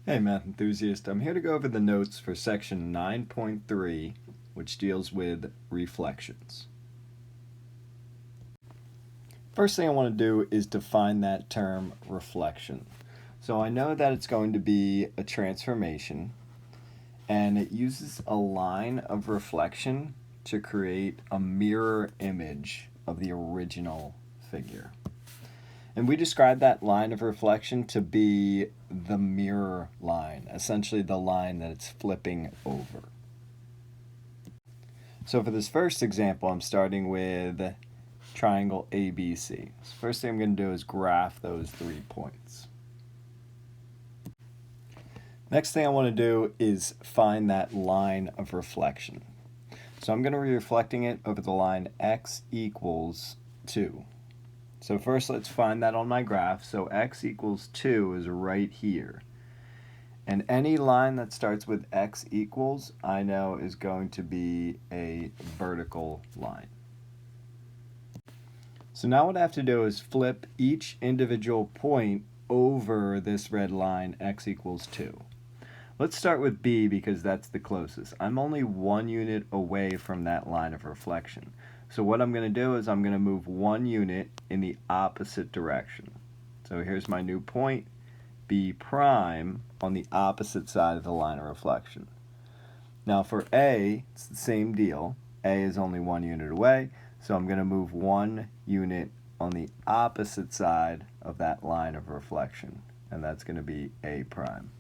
Hey math enthusiast, I'm here to go over the notes for section 9.3, which deals with reflections. First thing I want to do is define that term reflection. So I know that it's going to be a transformation, and it uses a line of reflection to create a mirror image of the original figure. And we describe that line of reflection to be the mirror line, essentially the line that it's flipping over. So for this first example, I'm starting with triangle ABC. So first thing I'm going to do is graph those 3 points. Next thing I want to do is find that line of reflection. So I'm going to be reflecting it over the line x equals 2. So first let's find that on my graph. So x equals 2 is right here. And any line that starts with x equals, I know is going to be a vertical line. So now what I have to do is flip each individual point over this red line, x equals 2. Let's start with B because that's the closest. I'm only 1 unit away from that line of reflection. So what I'm going to do is I'm going to move 1 unit in the opposite direction. So here's my new point, B prime, on the opposite side of the line of reflection. Now for A, it's the same deal. A is only 1 unit away, so I'm going to move 1 unit on the opposite side of that line of reflection, and that's going to be A prime.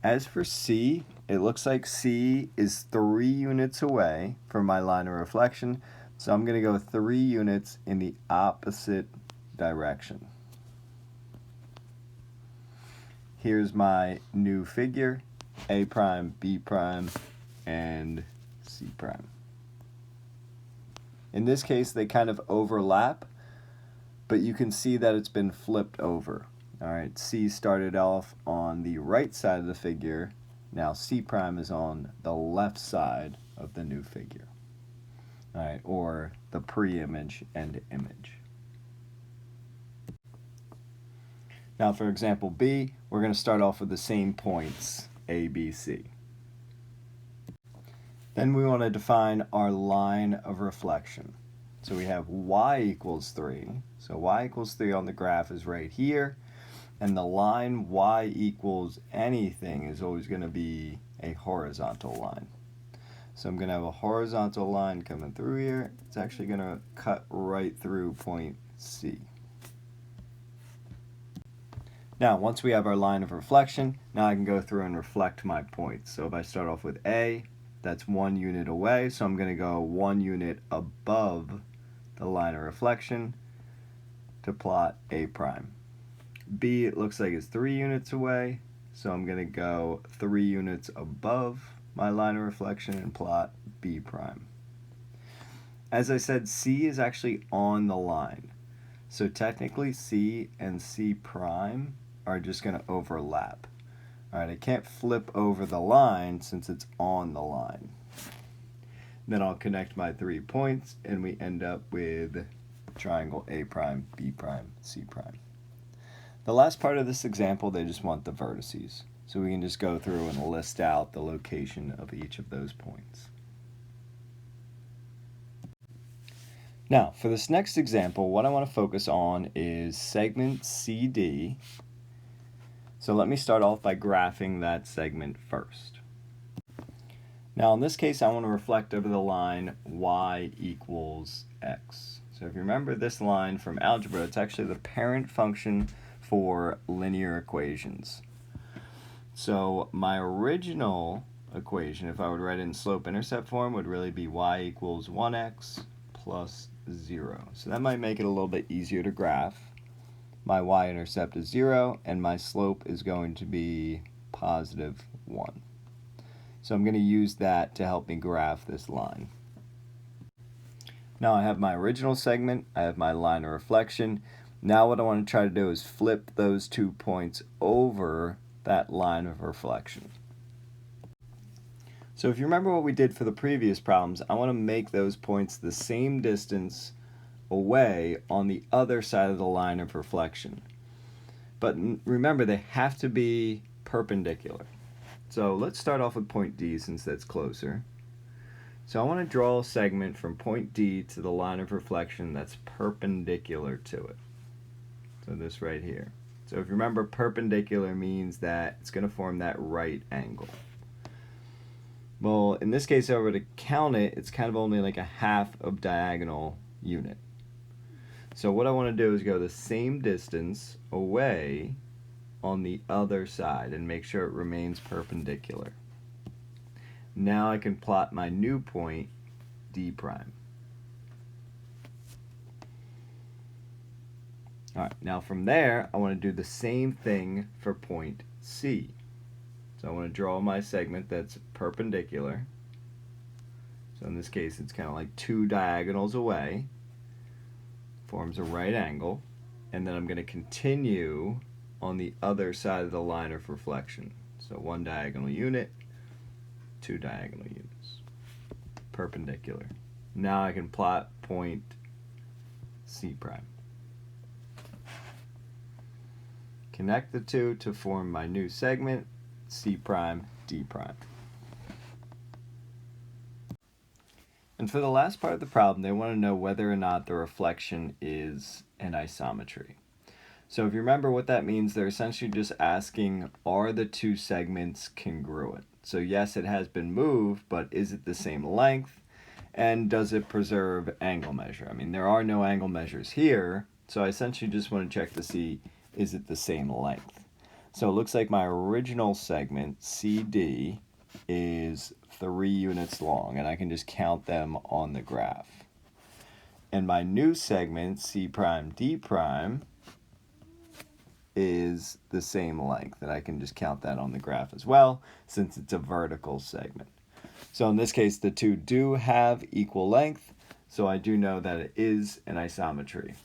As for C, it looks like C is 3 units away from my line of reflection, so I'm going to go 3 units in the opposite direction. Here's my new figure, A prime, B prime, and C prime. In this case, they kind of overlap, but you can see that it's been flipped over. All right, C started off on the right side of the figure. Now C prime is on the left side of the new figure. All right, or the pre-image and image. Now for example B, we're going to start off with the same points, A, B, C. Then we want to define our line of reflection. So we have y equals 3. So y equals 3 on the graph is right here. And the line y equals anything is always going to be a horizontal line. So I'm going to have a horizontal line coming through here. It's actually going to cut right through point C. Now, once we have our line of reflection, now I can go through and reflect my points. So if I start off with A, that's 1 unit away, so I'm going to go 1 unit above the line of reflection to plot A prime. B, it looks like it's 3 units away, so I'm going to go 3 units above my line of reflection and plot B prime. As I said, C is actually on the line. So technically C and C prime are just going to overlap. All right, I can't flip over the line since it's on the line. Then I'll connect my 3 points and we end up with triangle A prime, B prime, C prime. The last part of this example, they just want the vertices. So we can just go through and list out the location of each of those points. Now, for this next example, what I want to focus on is segment CD. So let me start off by graphing that segment first. Now in this case, I want to reflect over the line y equals x. So if you remember this line from algebra, it's actually the parent function for linear equations. So my original equation, if I would write it in slope-intercept form, would really be y equals 1x plus 0. So that might make it a little bit easier to graph. My y-intercept is 0, and my slope is going to be positive 1. So I'm going to use that to help me graph this line. Now I have my original segment, I have my line of reflection. Now what I want to try to do is flip those 2 points over that line of reflection. So if you remember what we did for the previous problems, I want to make those points the same distance away on the other side of the line of reflection. But remember, they have to be perpendicular. So let's start off with point D since that's closer. So I want to draw a segment from point D to the line of reflection that's perpendicular to it. So this right here. So if you remember, perpendicular means that it's going to form that right angle. Well, in this case, if I were to count it, it's kind of only like a half of diagonal unit. So what I want to do is go the same distance away on the other side and make sure it remains perpendicular. Now I can plot my new point, D prime. All right, now from there, I want to do the same thing for point C. So I want to draw my segment that's perpendicular. So in this case, it's kind of like 2 diagonals away. Forms a right angle. And then I'm going to continue on the other side of the line of reflection. So 1 diagonal unit, 2 diagonal units. Perpendicular. Now I can plot point C prime. Connect the two to form my new segment, C prime, D prime. And for the last part of the problem, they want to know whether or not the reflection is an isometry. So if you remember what that means, they're essentially just asking, are the two segments congruent? So yes, it has been moved, but is it the same length? And does it preserve angle measure? I mean, there are no angle measures here, so I essentially just want to check to see, is it the same length? So it looks like my original segment, CD, is 3 units long, and I can just count them on the graph. And my new segment, C prime, D prime, is the same length, and I can just count that on the graph as well, since it's a vertical segment. So in this case, the two do have equal length, so I do know that it is an isometry.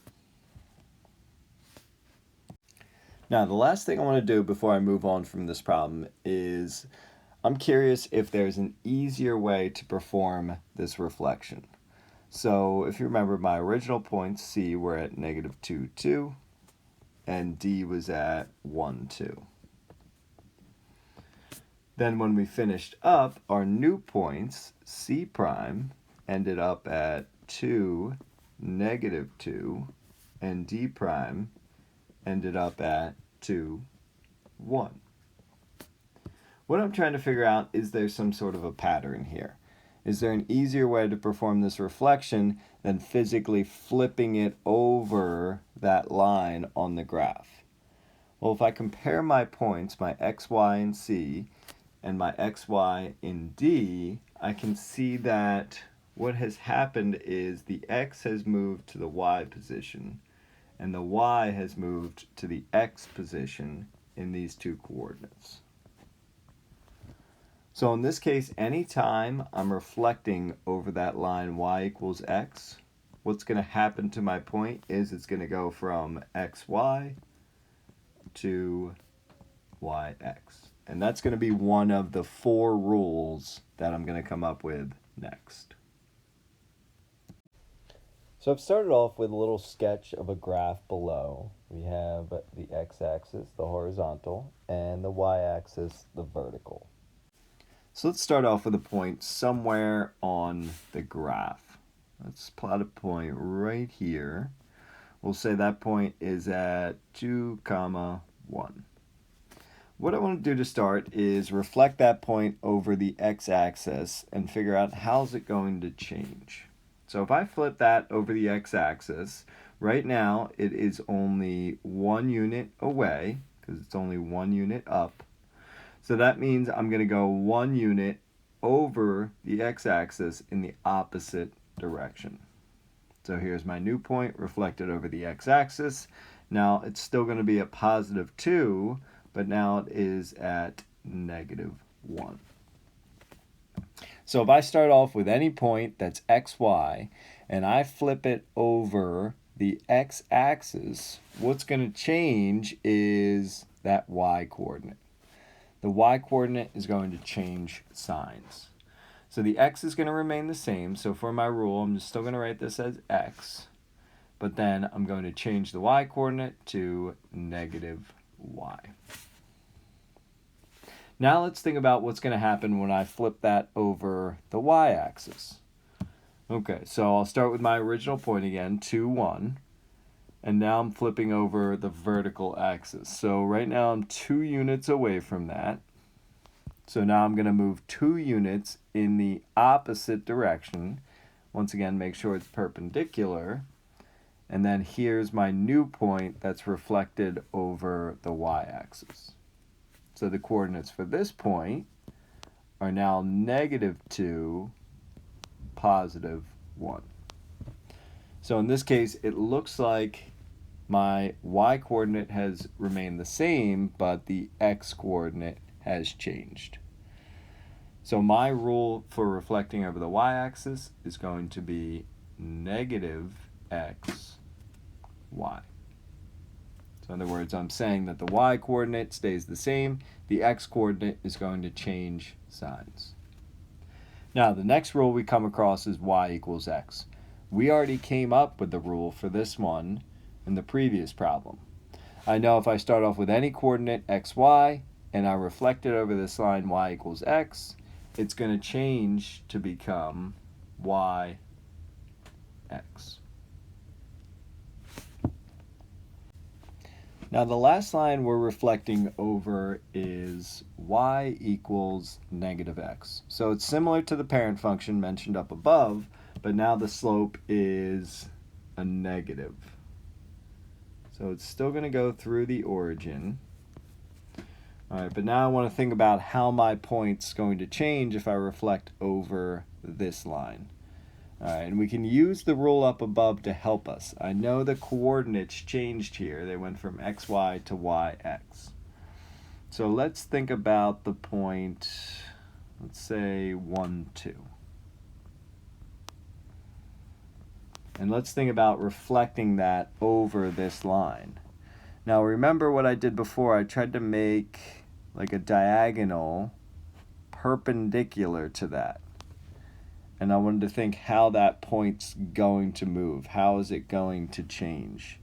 Now, the last thing I want to do before I move on from this problem is I'm curious if there's an easier way to perform this reflection. So if you remember, my original points, C, were at -2, 2, and D was at 1, 2. Then when we finished up, our new points, C prime, ended up at 2, -2, and D prime ended up at 2, 1. What I'm trying to figure out, is there some sort of a pattern here? Is there an easier way to perform this reflection than physically flipping it over that line on the graph? Well, if I compare my points, my x, y, and C, and my x, y, and D, I can see that what has happened is the x has moved to the y position, and the y has moved to the x position in these two coordinates. So in this case, anytime I'm reflecting over that line y equals x, what's going to happen to my point is it's going to go from xy to yx. And that's going to be one of the 4 rules that I'm going to come up with next. So I've started off with a little sketch of a graph below. We have the x-axis, the horizontal, and the y-axis, the vertical. So let's start off with a point somewhere on the graph. Let's plot a point right here. We'll say that point is at 2, 1. What I want to do to start is reflect that point over the x-axis and figure out how's it going to change. So if I flip that over the x-axis, right now it is only 1 unit away, because it's only 1 unit up. So that means I'm going to go 1 unit over the x-axis in the opposite direction. So here's my new point reflected over the x-axis. Now it's still going to be a +2, but now it is at -1. So if I start off with any point that's xy, and I flip it over the x-axis, what's going to change is that y-coordinate. The y-coordinate is going to change signs. So the x is going to remain the same. So for my rule, I'm just still going to write this as x. But then I'm going to change the y-coordinate to -y. Now let's think about what's going to happen when I flip that over the y-axis. Okay, so I'll start with my original point again, 2, 1. And now I'm flipping over the vertical axis. So right now I'm 2 units away from that. So now I'm going to move 2 units in the opposite direction. Once again, make sure it's perpendicular. And then here's my new point that's reflected over the y-axis. So the coordinates for this point are now -2, +1. So in this case, it looks like my y-coordinate has remained the same, but the x-coordinate has changed. So my rule for reflecting over the y-axis is going to be -x, y. So in other words, I'm saying that the y-coordinate stays the same, the x-coordinate is going to change signs. Now the next rule we come across is y equals x. We already came up with the rule for this one in the previous problem. I know if I start off with any coordinate xy and I reflect it over this line y equals x, it's going to change to become y x. Now the last line we're reflecting over is y equals -x. So it's similar to the parent function mentioned up above, but now the slope is a negative. So it's still going to go through the origin. All right, but now I want to think about how my point's going to change if I reflect over this line. All right, and we can use the rule up above to help us. I know the coordinates changed here. They went from xy to yx. So let's think about the point, let's say 1, 2. And let's think about reflecting that over this line. Now remember what I did before. I tried to make like a diagonal perpendicular to that. And I wanted to think how that point's going to move. How is it going to change?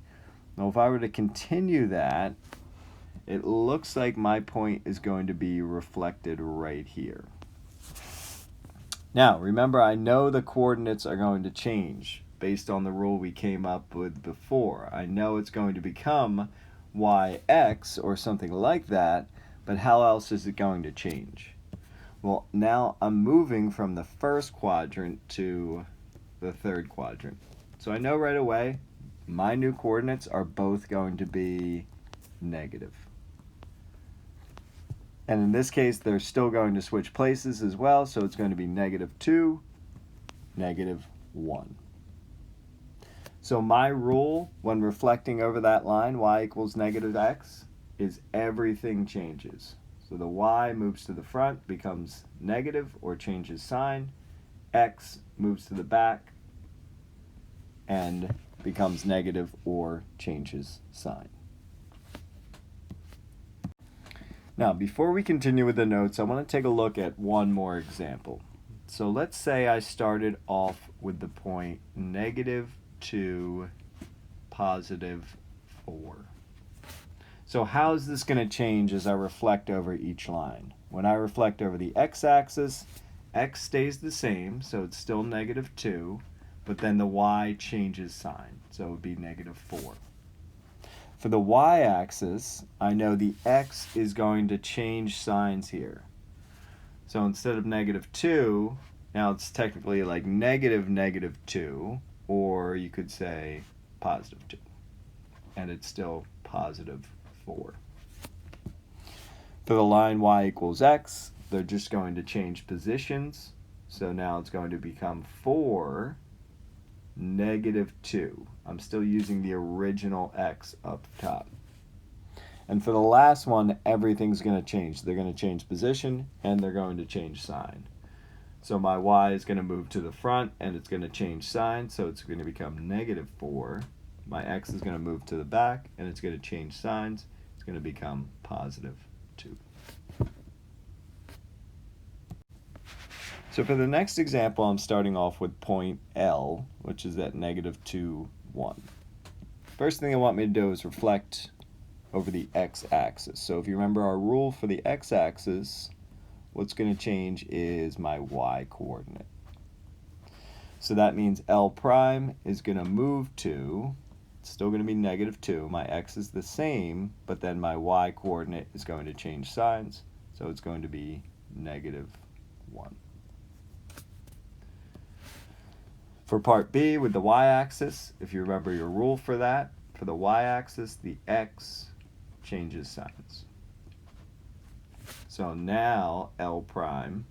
Now if I were to continue that, it looks like my point is going to be reflected right here. Now remember, I know the coordinates are going to change based on the rule we came up with before. I know it's going to become yx or something like that, but how else is it going to change? Well, now I'm moving from the first quadrant to the third quadrant. So I know right away my new coordinates are both going to be negative. And in this case, they're still going to switch places as well, so it's going to be -2, -1. So my rule when reflecting over that line, y equals -x, is everything changes. So the y moves to the front, becomes negative or changes sign. X moves to the back and becomes negative or changes sign. Now, before we continue with the notes, I want to take a look at one more example. So let's say I started off with the point -2, +4. So how is this going to change as I reflect over each line? When I reflect over the x-axis, x stays the same, so it's still -2, but then the y changes sign, so it would be -4. For the y-axis, I know the x is going to change signs here. So instead of -2, now it's technically like -2, or you could say +2, and it's still +4. For the line y equals x, they're just going to change positions. So now it's going to become 4, -2. I'm still using the original x up top. And for the last one, everything's going to change. They're going to change position, and they're going to change sign. So my y is going to move to the front, and it's going to change sign, so it's going to become -4. My x is going to move to the back, and it's going to change signs. It's going to become +2. So for the next example, I'm starting off with point L, which is at -2, 1. First thing they want me to do is reflect over the x-axis. So if you remember our rule for the x-axis, what's going to change is my y-coordinate. So that means L prime is going to move to, it's still going to be -2. My x is the same, but then my y-coordinate is going to change signs. So it's going to be -1. For part B with the y-axis, if you remember your rule for that, for the y-axis, the x changes signs. So now L prime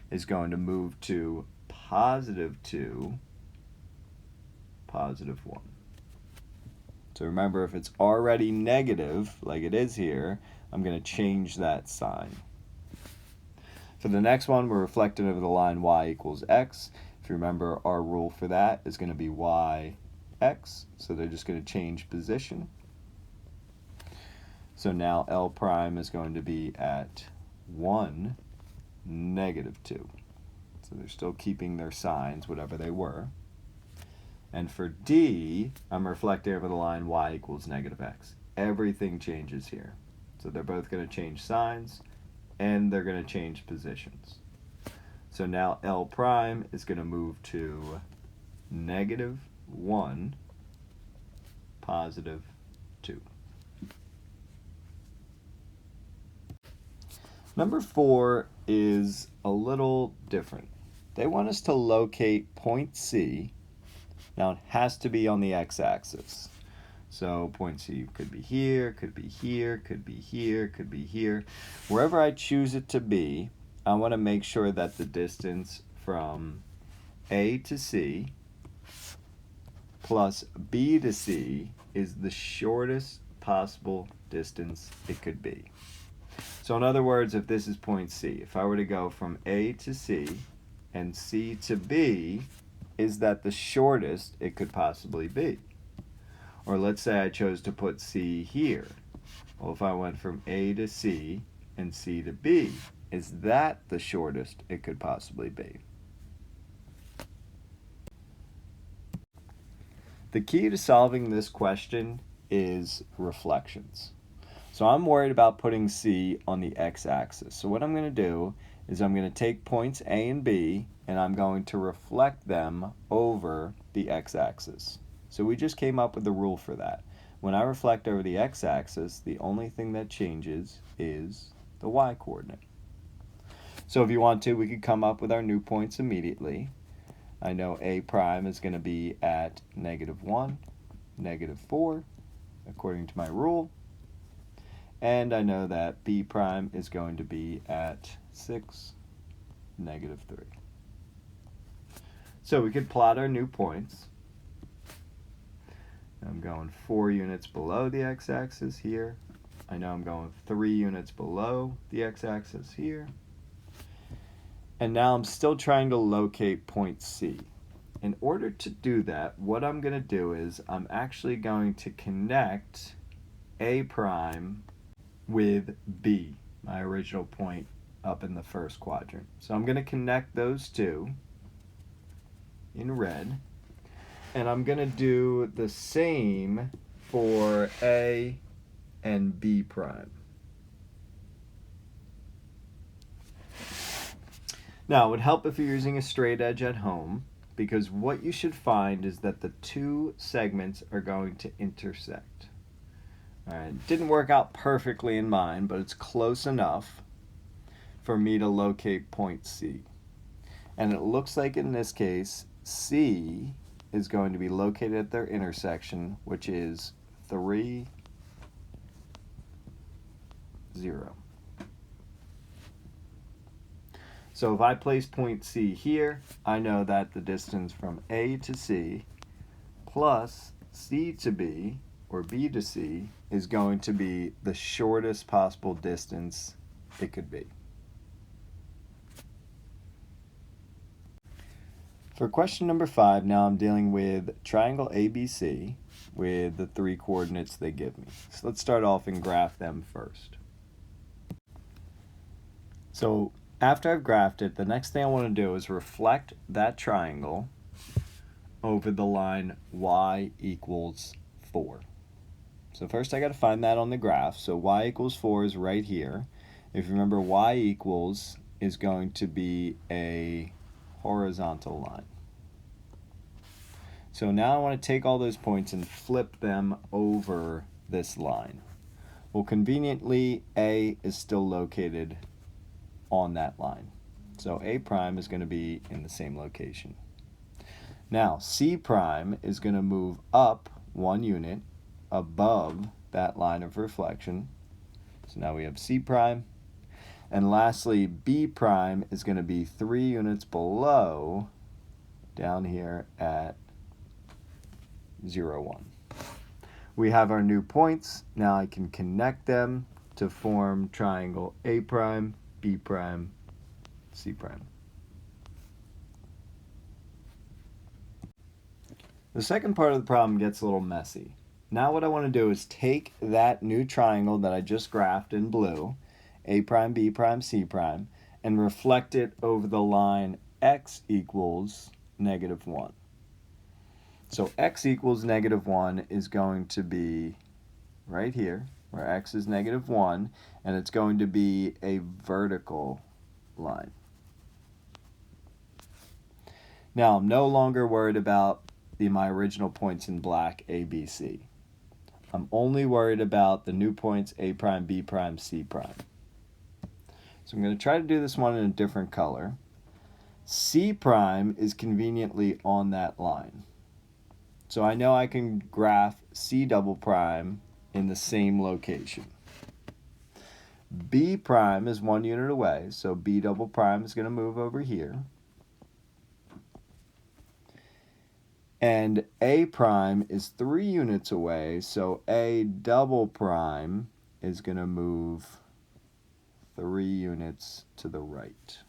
is going to move to +2, +1. So remember, if it's already negative, like it is here, I'm going to change that sign. For the next one, we're reflecting over the line y equals x. If you remember, our rule for that is going to be y, x. So they're just going to change position. So now L prime is going to be at 1, -2. So they're still keeping their signs, whatever they were. And for D, I'm reflecting over the line y equals -x. Everything changes here. So they're both going to change signs, and they're going to change positions. So now L prime is going to move to -1, +2. Number 4 is a little different. They want us to locate point C. Now it has to be on the x-axis. So point C could be here, could be here, could be here, could be here. Wherever I choose it to be, I want to make sure that the distance from A to C plus B to C is the shortest possible distance it could be. So in other words, if this is point C, if I were to go from A to C and C to B, is that the shortest it could possibly be? Or let's say I chose to put C here. Well, if I went from A to C and C to B, is that the shortest it could possibly be? The key to solving this question is reflections. So I'm worried about putting C on the x-axis. So what I'm going to do is I'm going to take points A and B and I'm going to reflect them over the x-axis. So we just came up with the rule for that. When I reflect over the x-axis, the only thing that changes is the y-coordinate. So if you want to, we could come up with our new points immediately. I know A prime is going to be at -1, -4, according to my rule. And I know that B prime is going to be at 6, -3. So we could plot our new points. I'm going 4 units below the x-axis here. I know I'm going 3 units below the x-axis here. And now I'm still trying to locate point C. In order to do that, what I'm going to do is I'm actually going to connect A prime with B, my original point up in the first quadrant. So I'm going to connect those two in red. And I'm going to do the same for A and B prime. Now, it would help if you're using a straight edge at home, because what you should find is that the two segments are going to intersect. All right, didn't work out perfectly in mine, but it's close enough for me to locate point C. And it looks like in this case, C is going to be located at their intersection, which is 3, 0. So if I place point C here, I know that the distance from A to C plus C to B, or B to C, is going to be the shortest possible distance it could be. For question number 5, now I'm dealing with triangle ABC with the 3 coordinates they give me. So let's start off and graph them first. So after I've graphed it, the next thing I want to do is reflect that triangle over the line y equals 4. So So first I got to find that on the graph. So y equals 4 is right here. If you remember, y equals is going to be a horizontal line. So now I want to take all those points and flip them over this line. Well, conveniently, A is still located on that line. So A prime is going to be in the same location. Now, C prime is going to move up 1 unit above that line of reflection. So now we have C prime. And lastly, B prime is going to be 3 units below down here at 0, 1. We have our new points. Now I can connect them to form triangle A prime, B prime, C prime. The second part of the problem gets a little messy. Now what I want to do is take that new triangle that I just graphed in blue, A prime, B prime, C prime, and reflect it over the line x equals -1. So x equals -1 is going to be right here, where x is -1, and it's going to be a vertical line. Now I'm no longer worried about my original points in black, A, B, C. I'm only worried about the new points A prime, B prime, C prime. So I'm going to try to do this one in a different color. C prime is conveniently on that line. So I know I can graph C double prime in the same location. B prime is 1 unit away, so B double prime is going to move over here. And A prime is 3 units away, so A double prime is going to move 3 units to the right.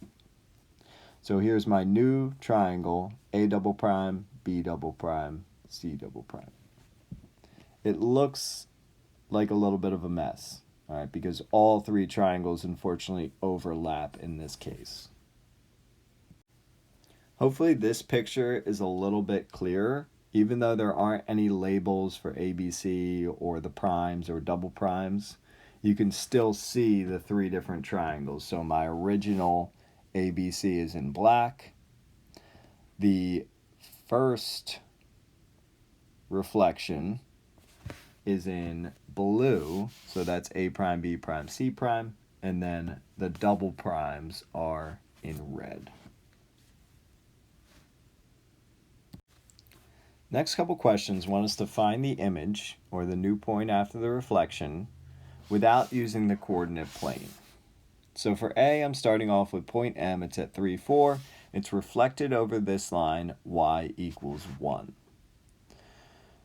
So here's my new triangle, A double prime, B double prime, C double prime. It looks like a little bit of a mess, all right, because all 3 triangles unfortunately overlap in this case. Hopefully this picture is a little bit clearer, even though there aren't any labels for ABC or the primes or double primes. You can still see the 3 different triangles. So my original ABC is in black. The first reflection is in blue, so that's A prime, B prime, C prime, and then the double primes are in red. Next couple questions want us to find the image, or the new point after the reflection, without using the coordinate plane. So for A, I'm starting off with point M. It's at 3, 4. It's reflected over this line, y equals 1.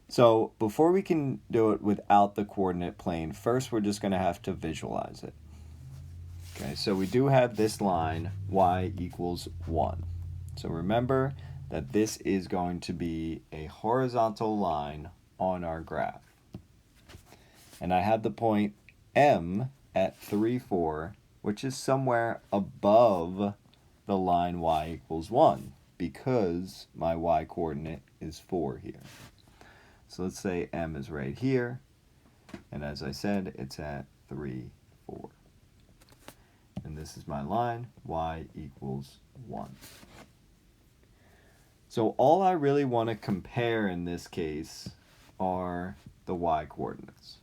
So before we can do it without the coordinate plane, first we're just going to have to visualize it. Okay, so we do have this line, y equals 1. So remember that this is going to be a horizontal line on our graph. And I have the point M at 3, 4, which is somewhere above the line y equals 1, because my y coordinate is 4 here. So let's say M is right here, and as I said, it's at 3, 4. And this is my line, y equals 1. So all I really want to compare in this case are the y coordinates.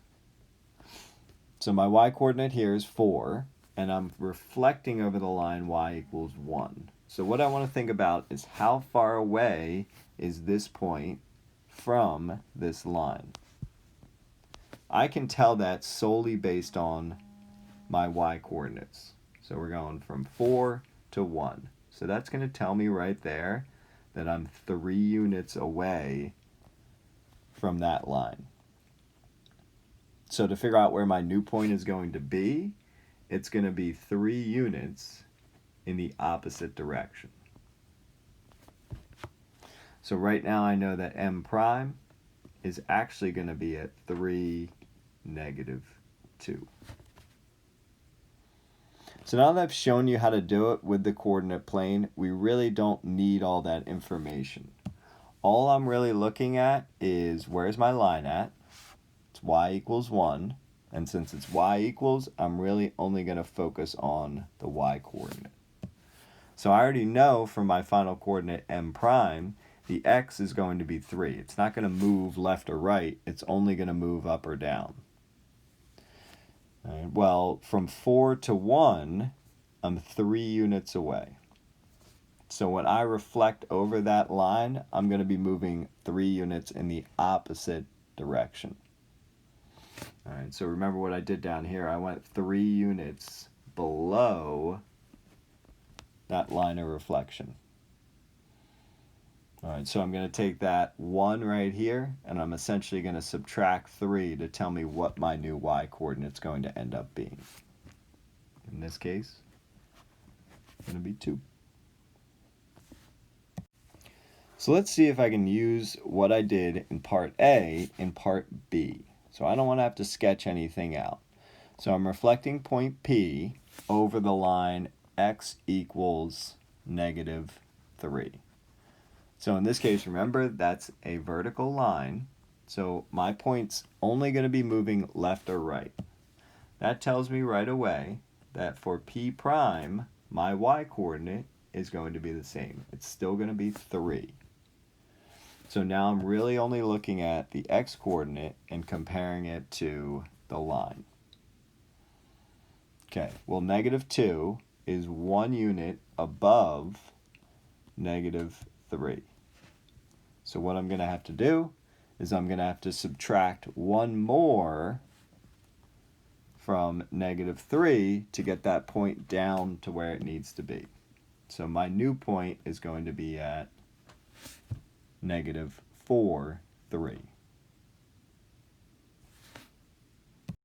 So my y coordinate here is 4, and I'm reflecting over the line y equals 1. So what I want to think about is how far away is this point from this line. I can tell that solely based on my y coordinates. So we're going from 4 to 1. So that's going to tell me right there that I'm 3 units away from that line. So to figure out where my new point is going to be, it's going to be 3 units in the opposite direction. So right now I know that M prime is actually going to be at 3, -2. So now that I've shown you how to do it with the coordinate plane, we really don't need all that information. All I'm really looking at is, where's my line at? It's y equals 1. And since it's y equals, I'm really only going to focus on the y coordinate. So I already know from my final coordinate m prime, the x is going to be 3. It's not going to move left or right. It's only going to move up or down. All right, well, from 4 to 1, I'm 3 units away. So when I reflect over that line, I'm going to be moving 3 units in the opposite direction. All right, so remember what I did down here. I went 3 units below that line of reflection. All right, so I'm going to take that 1 right here, and I'm essentially going to subtract 3 to tell me what my new y coordinate's going to end up being. In this case, it's going to be 2. So let's see if I can use what I did in part A in part B. So I don't want to have to sketch anything out. So I'm reflecting point P over the line x equals -3. So in this case, remember, that's a vertical line. So my point's only going to be moving left or right. That tells me right away that for P prime, my y coordinate is going to be the same. It's still going to be 3. So now I'm really only looking at the x coordinate and comparing it to the line. Okay, well, -2 is 1 unit above -3. So what I'm going to have to do is I'm going to have to subtract 1 more from -3 to get that point down to where it needs to be. So my new point is going to be at -4, 3.